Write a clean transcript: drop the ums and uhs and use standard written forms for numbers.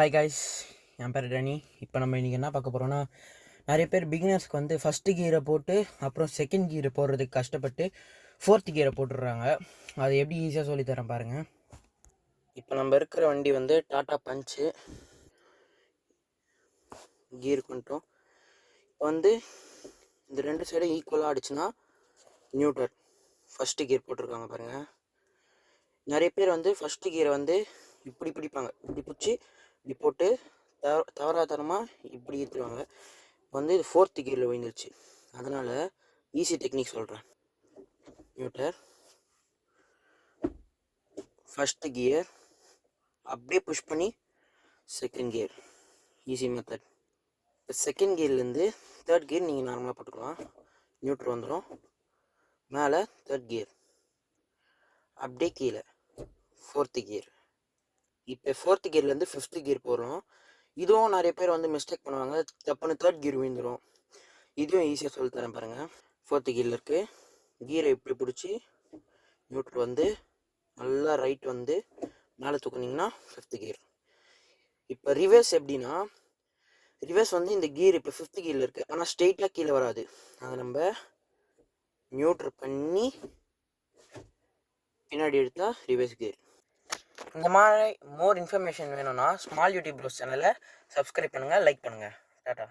Hi guys, என் பேர் டனி. இப்போ நம்ம இன்றைக்கி என்ன பார்க்க போகிறோன்னா, நிறைய பேர் பிகினர்ஸ்க்கு வந்து ஃபஸ்ட்டு கியரை போட்டு அப்புறம் செகண்ட் கியரை போடுறதுக்கு கஷ்டப்பட்டு ஃபோர்த்து கியரை போட்டுடுறாங்க. அது எப்படி ஈஸியாக சொல்லித்தரேன் பாருங்கள். இப்போ நம்ம இருக்கிற வண்டி வந்து டாட்டா பஞ்சு. கியர் பண்ணிட்டோம். இப்போ வந்து இந்த ரெண்டு சைடும் ஈக்குவலாக ஆடிச்சுன்னா நியூட்ரல். ஃபஸ்ட்டு கியர் போட்டிருக்காங்க பாருங்கள். நிறைய பேர் வந்து ஃபஸ்ட்டு கியரை வந்து இப்படி பிடிப்பாங்க, இப்படி பிடிச்சி இப்படி போட்டு தவறாதனமாக இப்படி ஏற்றுவாங்க. வந்து இது ஃபோர்த்து கியரில் விழுந்துருச்சு. அதனால் ஈஸி டெக்னிக் சொல்கிறேன். நியூட்டர், ஃபஸ்ட்டு கியர் அப்படியே புஷ் பண்ணி செகண்ட் கியர், ஈஸி மெத்தட். இப்போ செகண்ட் கியர்லேருந்து தேர்ட் கியர் நீங்கள் நார்மலாக போட்டுக்கலாம். நியூட்ரல் வந்துடும். மேலே தேர்ட் கியர், அப்படியே கீழே ஃபோர்த்து கியர். இப்போ ஃபோர்த்து கியர்லேருந்து ஃபிஃப்த்து கியர் போடுறோம். இதுவும் நிறைய பேர் வந்து மிஸ்டேக் பண்ணுவாங்க, தப்புன்னு தேர்ட் கியர் விழுந்துடும். இதுவும் ஈஸியாக சொல்லித்தரேன் பாருங்கள். ஃபோர்த்து கியரில் இருக்குது. கியரை இப்படி பிடிச்சி நியூட்ரல் வந்து நல்லா ரைட் வந்து மேலே தூக்குனிங்கன்னா ஃபிஃப்த்து கியர். இப்போ ரிவர்ஸ் எப்படின்னா, ரிவர்ஸ் வந்து இந்த கியர் இப்போ ஃபிஃப்த்து கியரில் இருக்குது, ஆனால் ஸ்ட்ரெயிட்டாக கீழே வராது. அதை நம்ம நியூட்ரல் பண்ணி பின்னாடி எடுத்தால் ரிவர்ஸ் கியர். இந்த மாதிரி மோர் இன்ஃபர்மேஷன் வேணும்னா ஸ்மால் யூடியூப் ப்ரோஸ் சேனலை சப்ஸ்கிரைப் பண்ணுங்கள், லைக் பண்ணுங்கள். டாட்டா.